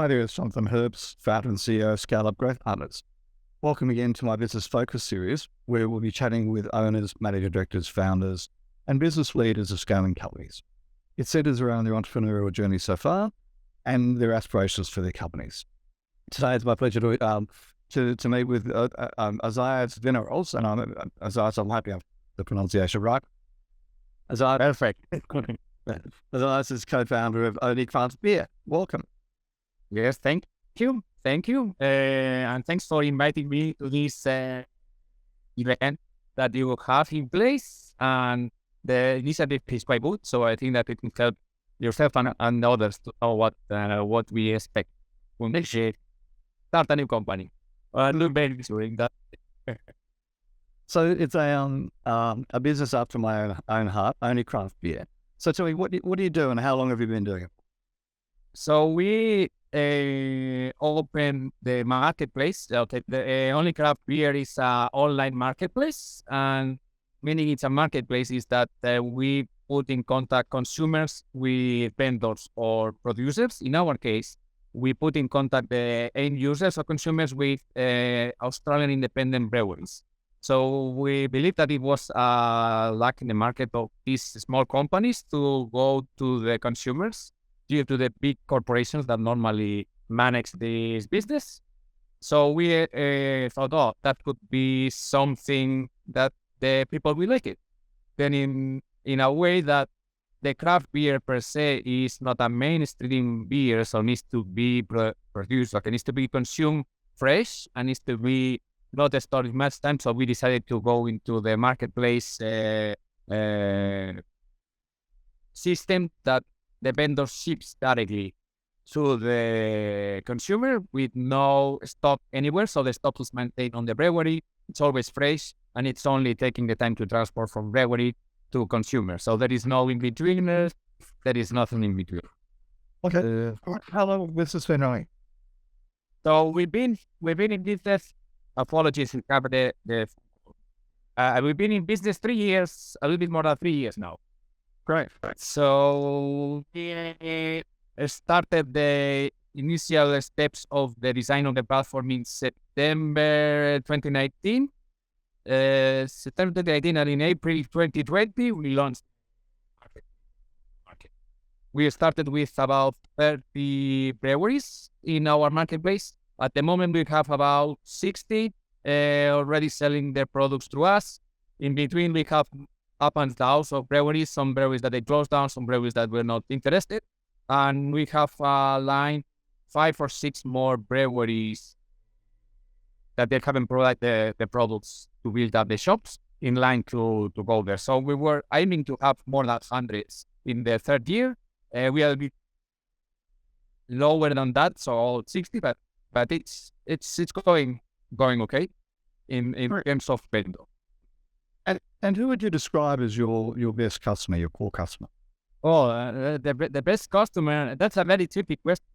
there is Jonathan Herbst, founder and CEO of Scale Up Growth Partners. Welcome again to my Business Focus series, where we'll be chatting with owners, managing directors, founders, and business leaders of scaling companies. It centers around their entrepreneurial journey so far and their aspirations for their companies. Today, it's my pleasure to meet with Isaias Vinaroz, and Isaias, I'm happy I have the pronunciation right. Isaias, Perfect. Isaias is co-founder of Only Craft Beer. Welcome. Yes, thank you. And thanks for inviting me to this event that you have in place. And the initiative is quite good, so I think that it can help yourself and others to know what we expect when they start a new company. Look very doing that. So it's a business after my own heart, Only Craft Beer. So tell me, what do you do and how long have you been doing it? So we open the marketplace. The Only Craft Beer is an online marketplace, and meaning it's a marketplace is that we put in contact consumers with vendors or producers. In our case, we put in contact the end users or consumers with Australian independent breweries. So we believe that it was lack in the market of these small companies to go to the consumers due to the big corporations that normally manage this business. So we thought, that could be something that the people will like it. Then in a way that the craft beer per se is not a mainstream beer, so needs to be produced, like it needs to be consumed fresh and needs to be not stored much time. So we decided to go into the marketplace system that the vendor ships directly to the consumer with no stock anywhere. So the stock is maintained on the brewery. It's always fresh, and it's only taking the time to transport from brewery to consumer. So there is no in-betweeners. There is nothing in between. Okay. How long has this been running? So we've been in business. Apologies to cover we've been in business 3 years, a little bit more than 3 years now. Great. So we started the initial steps of the design of the platform in September 2019. And in April 2020, we launched market. We started with about 30 breweries in our marketplace. At the moment, we have about 60 already selling their products through us. In between, we have up and downs of breweries, some breweries that they closed down, some breweries that were not interested. And we have a line 5 or 6 more breweries that they haven't provided the products to build up the shops in line to go there. So we were aiming to have more than hundreds in the third year. We are a bit lower than that, so 60, but it's going okay in terms of vendor. And who would you describe as your best customer, your core customer? The best customer, that's a very tricky question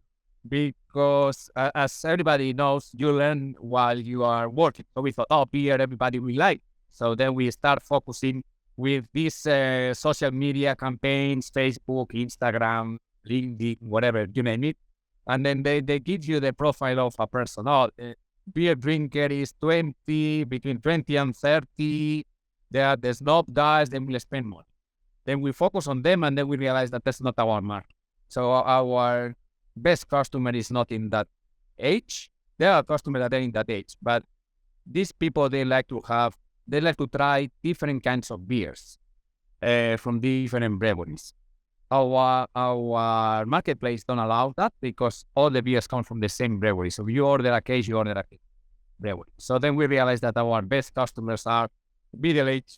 because as everybody knows, you learn while you are working. So we thought, beer, everybody will like. So then we start focusing with these social media campaigns, Facebook, Instagram, LinkedIn, whatever, you name it. And then they give you the profile of a person. Beer drinker is between 20 and 30. They are the snob guys, they will spend money. Then we focus on them, and then we realize that that's not our market. So our best customer is not in that age. There are customers that are in that age, but these people, they like to try different kinds of beers from different breweries. Our marketplace don't allow that because all the beers come from the same brewery. So if you order a case, you order a brewery. So then we realize that our best customers are middle age.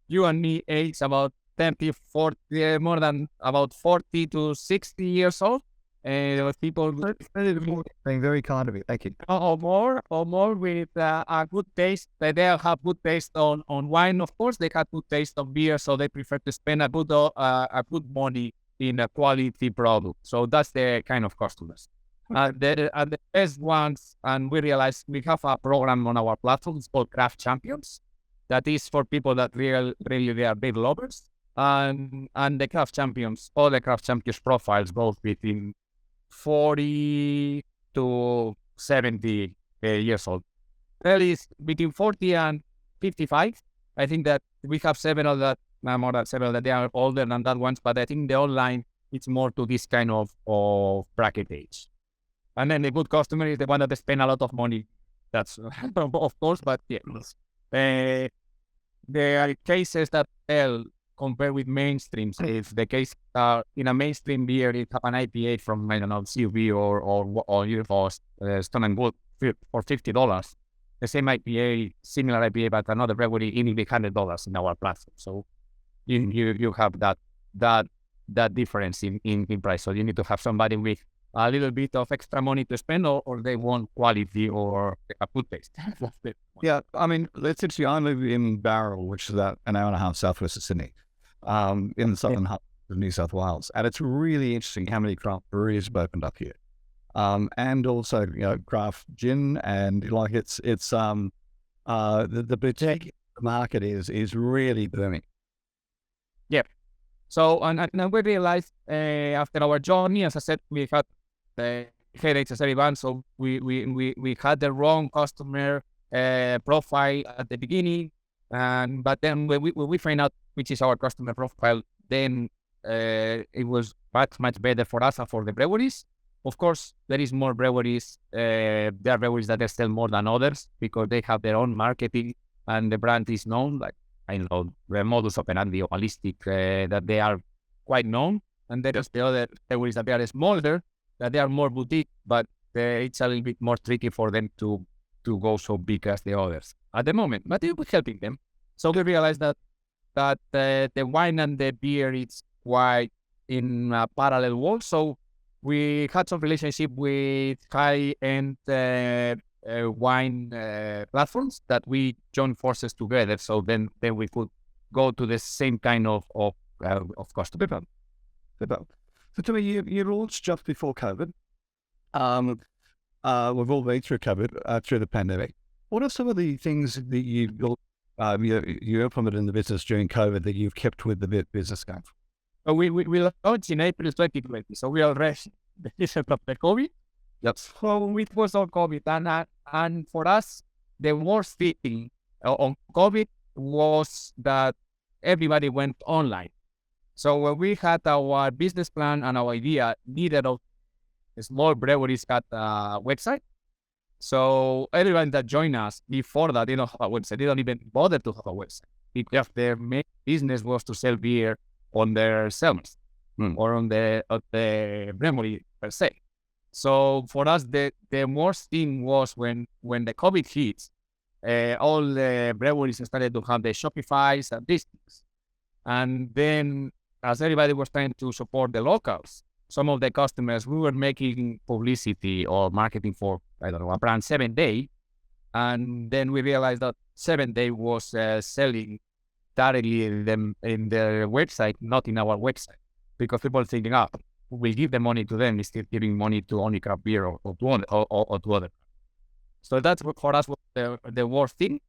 You and me age about 30, 40, more than about 40 to 60 years old. People being very kind of you. Thank you. Or more with a good taste. They have good taste on wine, of course. They have good taste on beer, so they prefer to spend a good money in a quality product. So that's the kind of customers. The best ones, and we realize we have a program on our platform. It's called Craft Champions. That is for people that really they are beer lovers. And the Craft Champions, all the Craft Champions profiles, both between 40 to 70 years old. Well, is between 40 and 55. I think that we have several that, more than several that they are older than that ones, but I think the online, it's more to this kind of bracket age. And then the good customer is the one that they spend a lot of money. That's, of course, but yeah. There are cases that tell compared with mainstreams. If the case in a mainstream beer, it have an IPA from, I don't know, CUB or Stone and Wood for $50. The same IPA, similar IPA, but another brewery, it will be $100 in our platform. So you have that difference in price. So you need to have somebody with a little bit of extra money to spend, or they want quality or a good taste. Yeah, I mean, let's say I live in Barrel, which is about an hour and a half southwest of Sydney, in the southern half of New South Wales, and it's really interesting how many craft breweries have opened up here, and also craft gin, and like it's the boutique market is really booming. Yeah. So and we realized after our journey, as I said, we had headaches as everyone. So we had the wrong customer profile at the beginning, but then when we find out which is our customer profile, then it was much better for us and for the breweries. Of course, there is more breweries. There are breweries that sell more than others because they have their own marketing and the brand is known. Like I know the modus operandi or ballistic that they are quite known, and there is the other breweries that they are smaller, that they are more boutique, but it's a little bit more tricky for them to go so big as the others at the moment. But it was helping them. So we realized that the wine and the beer is quite in a parallel world. So we had some relationship with high-end wine platforms that we joined forces together. So then we could go to the same kind of customer. So to me, you launched just before COVID. We've all been through COVID, through the pandemic. What are some of the things that you implemented in the business during COVID that you've kept with the business going? We launched in April 2020, so we already the season of the COVID. Yep. So it was all COVID, and for us, the worst thing on COVID was that everybody went online. So when we had our business plan and our idea, neither of the small breweries had a website. So everyone that joined us before that, they don't have a website. They don't even bother to have a website because their main business was to sell beer on their cellars or on the brewery per se. So for us, the worst thing was when the COVID hit, all the breweries started to have the Shopifys and these things. And then as everybody was trying to support the locals, some of the customers, we were making publicity or marketing for, I don't know, a brand 7 Day. And then we realized that 7 Day was selling directly in their website, not in our website, because people are thinking, we give the money to them instead of giving money to only craft beer or to other. So that's what for us was the worst thing.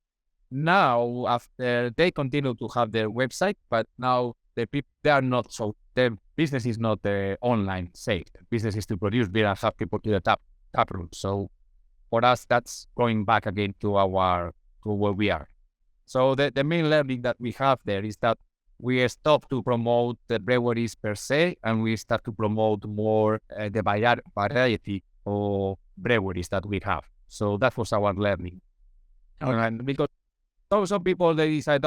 Now, after they continue to have their website, but now the people, they are not, so their business is not the online sale. The business is to produce beer and have people to the tap room. So for us, that's going back again to where we are. So the main learning that we have there is that we stop to promote the breweries per se, and we start to promote more the variety of breweries that we have. So that was our learning. And because some people, they decide,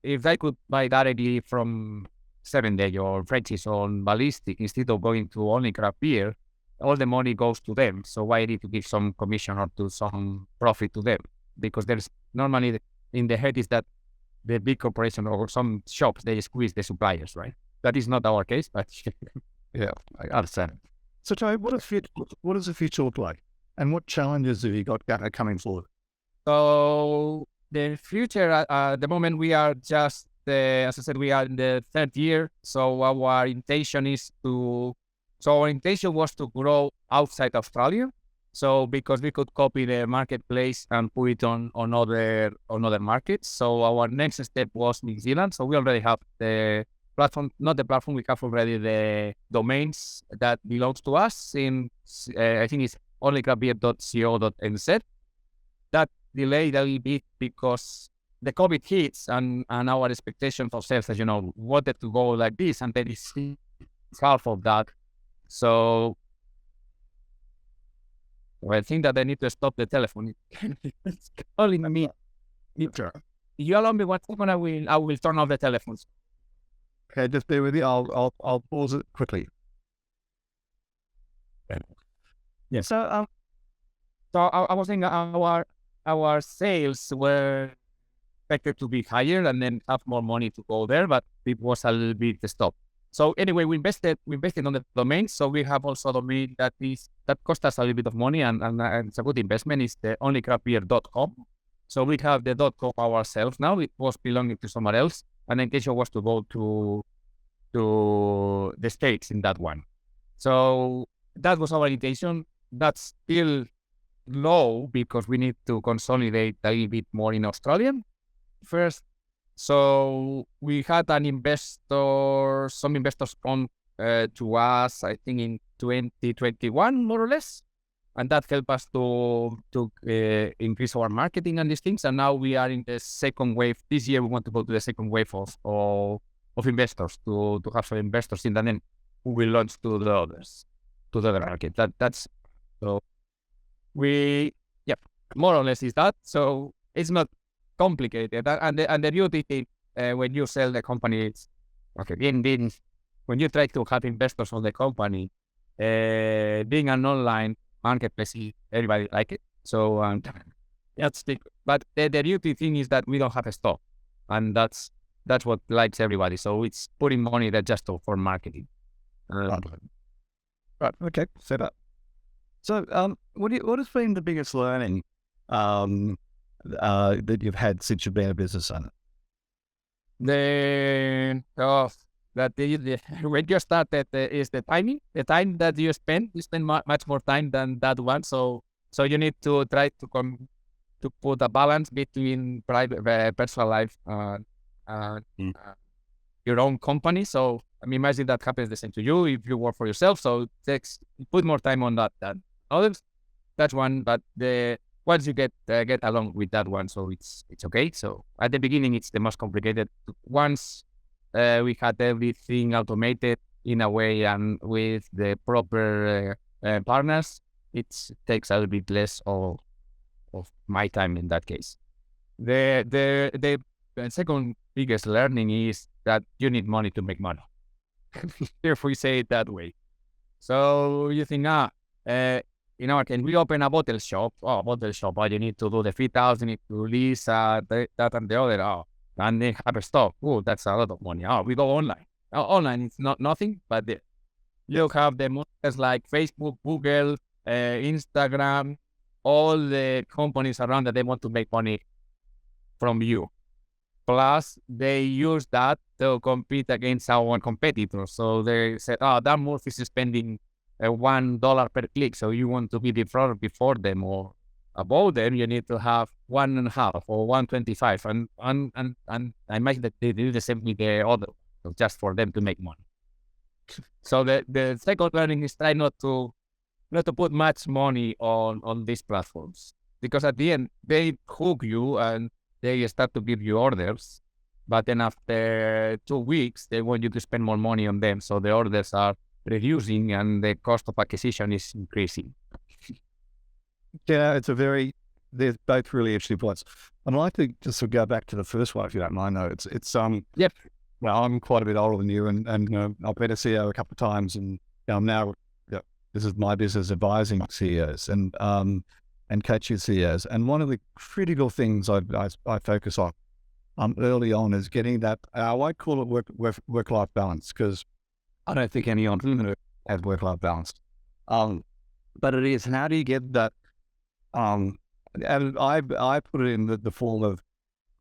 if I could buy directly from 7 Day or Frenchies on Ballistic instead of going to only craft beer, all the money goes to them. So why need to give some commission or to some profit to them? Because there's normally in the head is that the big corporation or some shops, they squeeze the suppliers, right? That is not our case, but yeah, I understand. So Joe, what does the future look like? And what challenges have you got coming forward? So the future, at the moment, we are just, as I said, we are in the third year. So our intention was to grow outside Australia. So because we could copy the marketplace and put it on other markets. So our next step was New Zealand. So we already have the platform, not the platform, we have already the domains that belongs to us in, I think it's onlycraftbeer.co.nz. That delayed a little bit because the COVID hits and our expectation for sales, as you know, wanted to go like this, and then it's half of that. So I think that I need to stop the telephone. It's calling me. Sure. You allow me 1 second, I will turn off the telephones. Okay, just bear with me. I'll pause it quickly. Yeah. So I was saying our sales were expected to be higher and then have more money to go there, but it was a little bit stopped. So anyway, we invested on the domain. So we have also a domain that cost us a little bit of money, and it's a good investment. It's the onlycraftbeer.com. So we have the .com ourselves now. It was belonging to someone else, and the intention was to go to the States in that one. So that was our intention. That's still low because we need to consolidate a little bit more in Australian first. So we had some investors come to us, I think in 2021, more or less. And that helped us to increase our marketing and these things. And now we are in the second wave. This year we want to go to the second wave of investors to have some investors in, and then we will launch to the others, to the other market. That's so more or less is that. So it's not complicated. And the beauty thing when you sell the company, it's okay. When you try to have investors on the company, being an online marketplace, everybody like it. So that's the. But the beauty thing is that we don't have a stock, and that's what likes everybody. So it's putting money there just for marketing. Right. Okay. Set up. So what has been the biggest learning that you've had since you've been a business owner? When you started is the timing. The time that you spend much more time than that one. So you need to try to put a balance between private, personal life, your own company. So I mean, imagine that happens the same to you if you work for yourself. So put more time on that than others. That's one. But once you get along with that one, so it's okay. So at the beginning, it's the most complicated. Once we had everything automated in a way and with the proper partners, it takes a little bit less of my time in that case. The second biggest learning is that you need money to make money. If we say it that way. So you think, can we open a bottle shop? Oh, bottle shop, you need to do the fit out, you need to lease that and the other. And they have a stock. Oh, that's a lot of money. We go online. Online it's not nothing, but you have the models like Facebook, Google, Instagram, all the companies around that they want to make money from you. Plus, they use that to compete against our competitors. So they said, that Murphy is spending $1 per click. So you want to be before them or above them, you need to have 1.5 or 1.25. And I imagine that they do the same with the other, just for them to make money. So the second learning is try not to put much money on these platforms, because at the end they hook you and they start to give you orders, but then after 2 weeks they want you to spend more money on them, so the orders are reducing and the cost of acquisition is increasing. Yeah, there's both really interesting points. I'd like to just sort of go back to the first one, if you don't mind. No, it's Yep. Well, I'm quite a bit older than you, and I've been a CEO a couple of times, and I'm now this is my business advising CEOs and coaching CEOs. And one of the critical things I focus on early on is getting that. I won't call it work-life balance, because I don't think any entrepreneur has work-life balance. But it is, how do you get that? And I put it in the form of,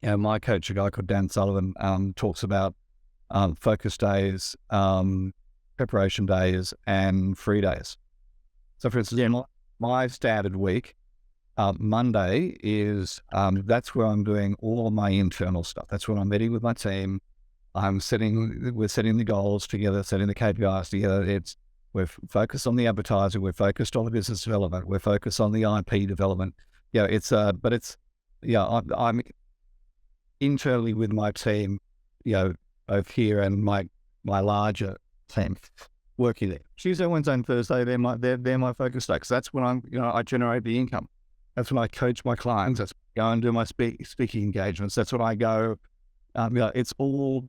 my coach, a guy called Dan Sullivan, talks about focus days, preparation days, and free days. So for instance, my standard week, Monday is, that's where I'm doing all of my internal stuff. That's when I'm meeting with my team. we're setting the goals together, setting the KPIs together. We're focused on the advertising, we're focused on the business development, we're focused on the IP development. I'm internally with my team, both here and my larger team working there. Tuesday, Wednesday, and Thursday, they're my focus days. That's when I generate the income. That's when I coach my clients. That's when I go and do my speaking engagements. That's when I go. It's all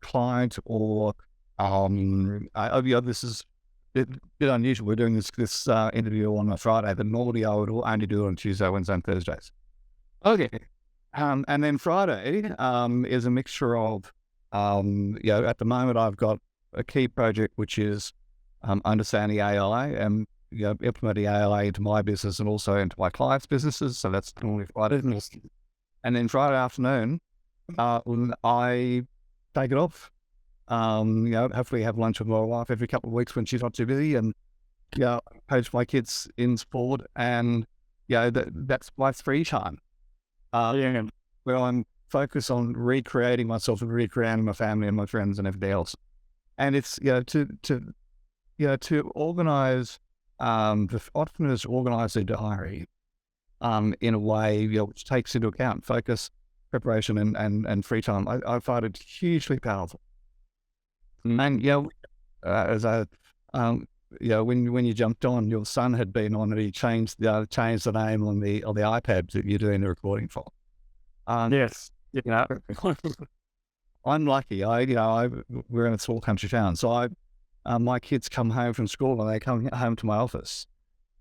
client or this is a bit unusual. We're doing this interview on a Friday, but normally I would only do it on Tuesday, Wednesday, and Thursdays. Okay. And then Friday is a mixture of, at the moment I've got a key project which is understanding AI and implementing AI into my business and also into my clients' businesses. So that's normally Friday. And then Friday afternoon, I take it off. Hopefully have lunch with my wife every couple of weeks when she's not too busy, and coach my kids in sport, and that's my free time. Where I'm focused on recreating myself and recreating my family and my friends and everything else. And it's to organize the entrepreneurs organize their diary in a way which takes into account focus, preparation, and free time. I find it hugely powerful. And when you jumped on, your son had been on, and he changed the name on the iPad that you're doing the recording for. Yes. I'm lucky. We're in a small country town, so my kids come home from school and they come home to my office,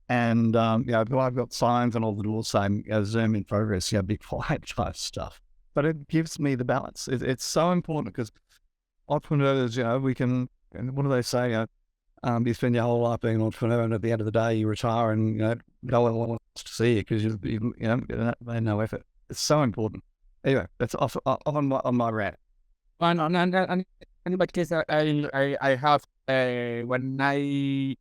and I've got signs on all the doors saying Zoom in progress, be quiet type stuff. But it gives me the balance. It's so important because entrepreneurs, we can. And what do they say? You spend your whole life being an entrepreneur, and at the end of the day, you retire, and no one wants to see you because you made no effort. It's so important. Anyway, that's off on my rant. And in my case, I have when I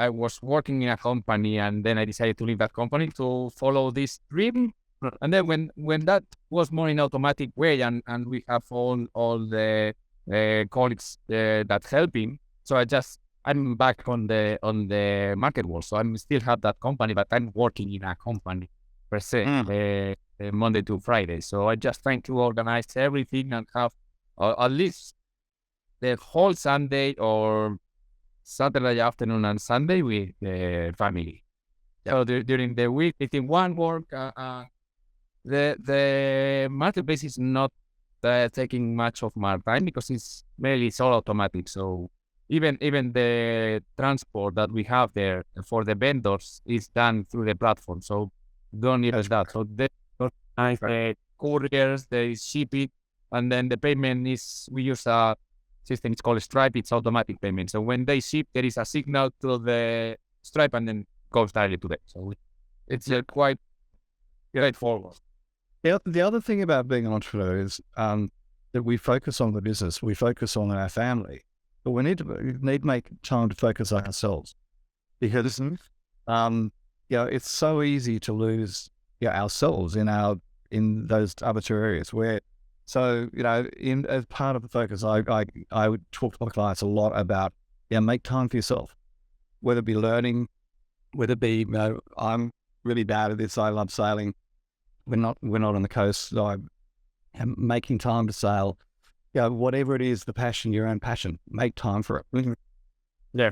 was working in a company, and then I decided to leave that company to follow this dream. And then when that was more in automatic way, and we have all the colleagues that helping, so I'm back on the market world. So I still have that company, but I'm working in a company per se, Monday to Friday. So I just trying to organize everything and have at least the whole Sunday or Saturday afternoon and Sunday with the family. So during the week, within one work, the marketplace is not taking much of my time because it's all automatic. So even the transport that we have there for the vendors is done through the platform. So don't need that. So they couriers, they ship it, and then the payment is, we use a system, it's called Stripe. It's automatic payment. So when they ship, there is a signal to the Stripe and then goes directly to them. So it's quite straightforward. The other thing about being an entrepreneur is that we focus on the business, we focus on our family, but we need to make time to focus on ourselves, because it's so easy to lose ourselves in those other two areas. As part of the focus, I would talk to my clients a lot about make time for yourself, whether it be learning, whether it be I'm really bad at this. I love sailing. We're not on the coast, so I'm making time to sail. Whatever it is, your own passion, make time for it. Yeah,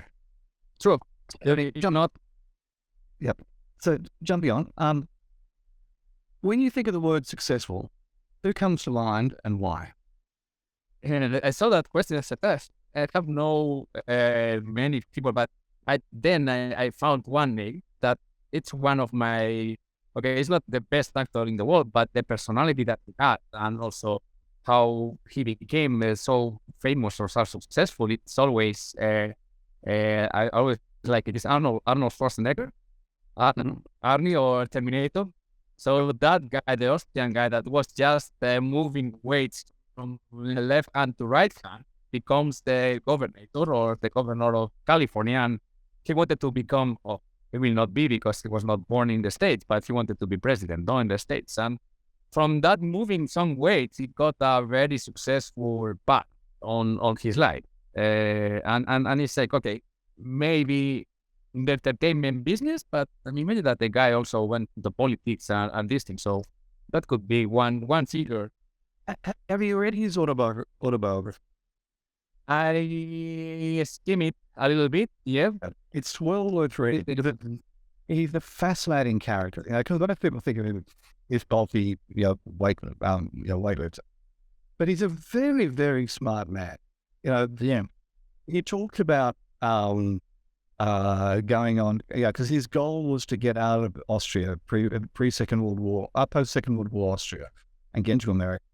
true. Not. Yep. So jumping on, when you think of the word successful, who comes to mind and why? And I saw that question as a test. I have no many people, but I found one name that it's one of my. Okay, it's not the best actor in the world, but the personality that he had, and also how he became so famous or so successful. It's always, I always like it is Arnold Schwarzenegger, Arnie or Terminator. So that guy, the Austrian guy that was just moving weights from the left hand to right hand, becomes the governor of California, and he wanted to become. He will not be because he was not born in the States, but he wanted to be president, not in the States. And from that moving some weights, he got a very successful path. on his life. And it's like, okay, maybe in the entertainment business, but I mean, maybe that the guy also went to politics and this thing. So that could be one figure. Have you read his autobiography? I skim it a little bit, yeah. It's well worth reading. He's a fascinating character. Because a lot of people think of him as bulky, weightlifter. But he's a very, very smart man. Yeah. He talked about going on, because his goal was to get out of Austria pre-Second World War, post-Second World War Austria, and get into America.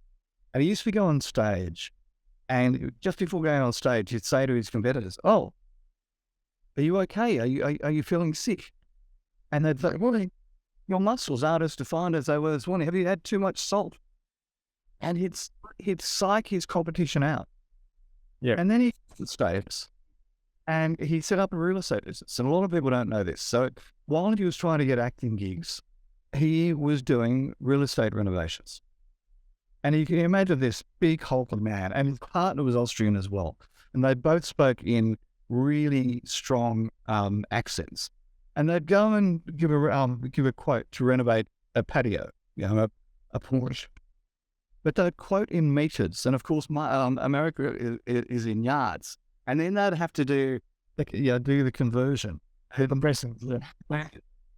And he used to go on stage, and just before going on stage, he'd say to his competitors, "Oh, are you okay? Are you feeling sick?" And they'd say, "Well, your muscles aren't as defined as they were this morning. Have you had too much salt?" And he'd psych his competition out. Yeah. And then he states, and he set up a real estate business. And a lot of people don't know this. So while he was trying to get acting gigs, he was doing real estate renovations. And you can imagine this big hulking man, and his partner was Austrian as well. And they both spoke in really strong accents. And they'd go and give a quote to renovate a patio, a porch. But they'd quote in meters, and of course, America is in yards. And then they'd have to do the conversion. But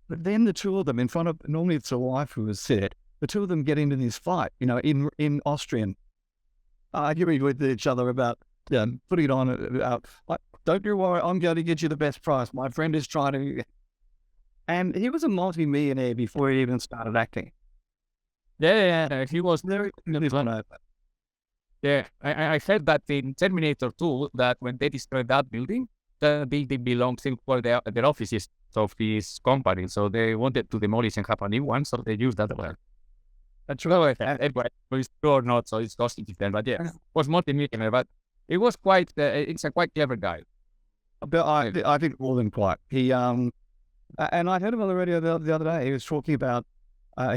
then the two of them in front of, normally it's a wife who was set, the two of them get into this fight, in Austrian, arguing with each other about putting it on. Don't you worry, I'm going to get you the best price. My friend is trying to. And he was a multi-millionaire before he even started acting. Yeah, he was very. Yeah, I heard that in Terminator 2, that when they destroyed that building, the building belongs to their offices of this company. So they wanted to demolish and have a new one, so they used that one. That's true. Anyway, it's true or not, so it's costing them. But yeah, it was multi-millionaire, but it was quite, it's a quite clever guy. But I think more than quite. He, and I heard him on the radio the other day. He was talking about,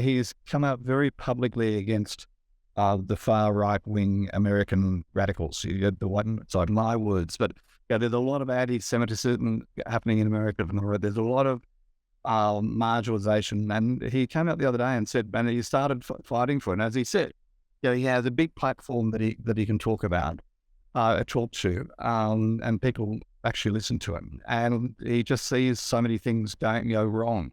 he's come out very publicly against the far right-wing American radicals. The one, sorry, my words, but there's a lot of anti-Semitism happening in America. There's a lot of marginalization, and he came out the other day and said, "Man, he started fighting for it." And as he said, he has a big platform that he can talk about, talk to, and people actually listen to him. And he just sees so many things going wrong.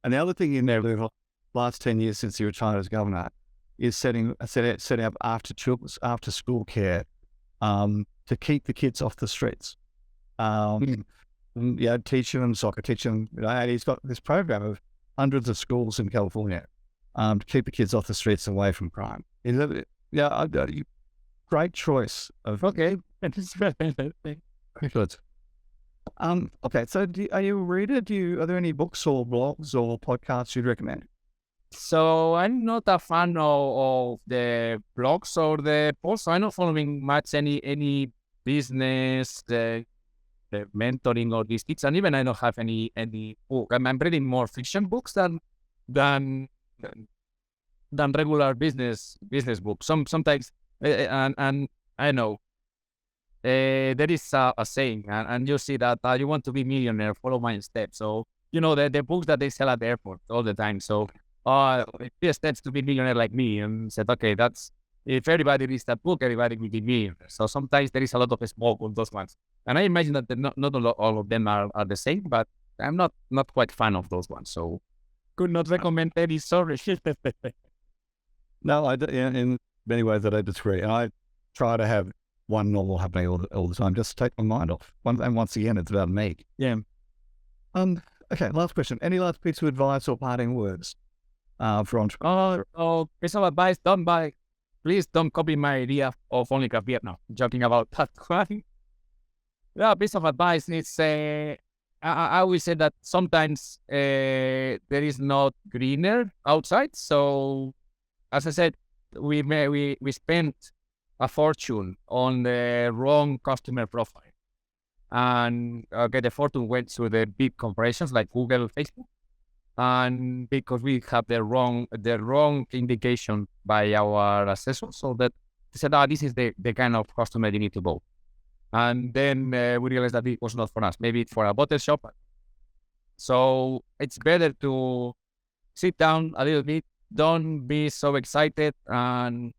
And the other thing in there, the last 10 years since he retired as governor, is setting up after school care to keep the kids off the streets. Teaching them soccer, and he's got this program of hundreds of schools in California to keep the kids off the streets and away from crime. Great choice of good. Okay, so are you a reader? Are there any books or blogs or podcasts you'd recommend? So I'm not a fan of the blogs or the posts. I'm not following much any business, the mentoring or these things, and even I don't have any book. I'm reading more fiction books than regular business books. Sometimes, and I know there is a saying, and you see that you want to be millionaire, follow my steps. So the books that they sell at the airport all the time. So 3 steps to be millionaire like me, and said, okay, that's. If everybody reads that book, everybody will be millionaire. So sometimes there is a lot of smoke on those ones. And I imagine that not all of them are the same, but I'm not quite fan of those ones. So could not recommend any, sorry. No, in many ways I disagree. And I try to have one novel happening all the time, just to take my mind off. And once again, it's about me. Yeah. Okay, last question. Any last piece of advice or parting words for entrepreneurs? Piece of advice, please don't copy my idea of only craft beer. No, joking about that one. Yeah, piece of advice is I will say that sometimes there is not greener outside. So, as I said, we spent a fortune on the wrong customer profile, and the fortune went to the big corporations like Google, Facebook. And because we have the wrong indication by our assessors, so that They said, this is the kind of customer you need to go. And then we realized that it was not for us. Maybe it's for a bottle shop. So it's better to sit down a little bit, don't be so excited, and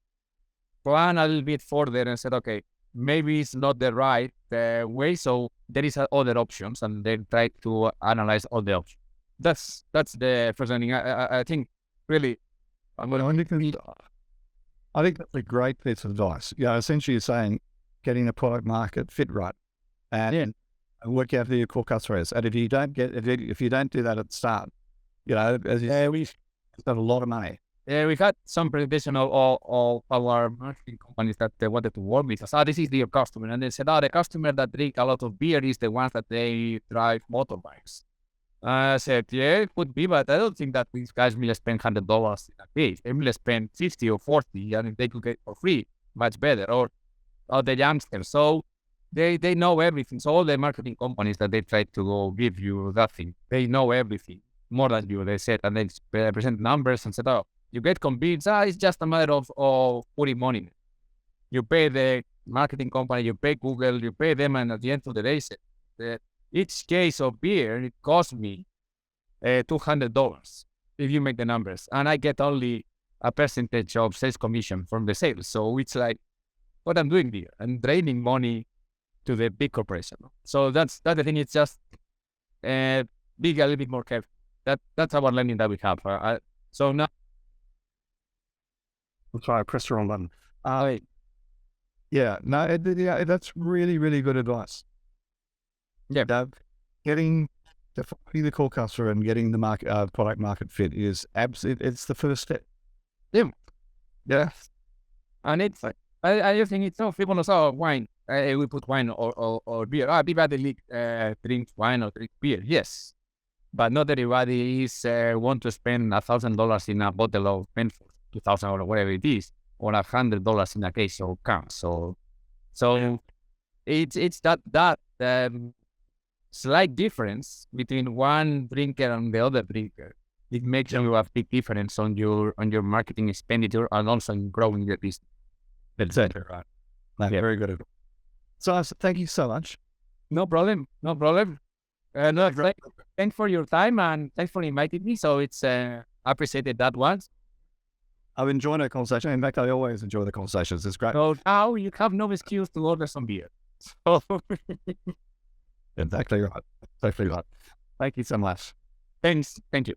plan a little bit further and said, okay, maybe it's not the right way. So there is other options, and then try to analyze all the options. That's the first thing. I think really. I think that's a great piece of advice. Essentially you're saying getting the product market fit right and work out who your core customer is. And if you don't do that at the start, we've got a lot of money. Yeah, we had some presentation of our marketing companies that they wanted to work with us. This is your customer. And they said, the customer that drink a lot of beer is the ones that they drive motorbikes. I said, yeah, it could be, but I don't think that these guys will spend $100 in a case. They will spend 50 or 40, and if they could get it for free, much better. Or the youngsters. So they know everything. So all the marketing companies that they try to go give you that thing, they know everything more than you. They said, and they present numbers and said, you get convinced. It's just a matter of putting money. You pay the marketing company, you pay Google, you pay them, and at the end of the day, each case of beer, it cost me $200 if you make the numbers, and I get only a percentage of sales commission from the sales. So it's like, what I'm doing here, I'm draining money to the big corporation. So that's the thing. It's just be a little bit more careful. That's our learning that we have. So now, I'll try to press the wrong button. That's really, really good advice. Yeah, defining the core customer and getting the product market fit is it's the first step. Yeah, and it's I think it's so people know wine. We put wine or beer. Everybody drinks wine or drink beer. Yes, but not everybody is want to spend $1,000 in a bottle of pitfalls, 2,000 or whatever it is, or $100 in a case of cans. So it's that slight difference between one drinker and the other drinker. It makes you a big difference on your marketing expenditure and also in growing your business. That's it, right? Very good. So thank you so much. No problem. Thanks for your time and thanks for inviting me. So it's appreciated that once. I've enjoyed our conversation. In fact, I always enjoy the conversations. It's great. So now you have no excuse to order some beer. So Exactly right. Thank you so much. Thank you.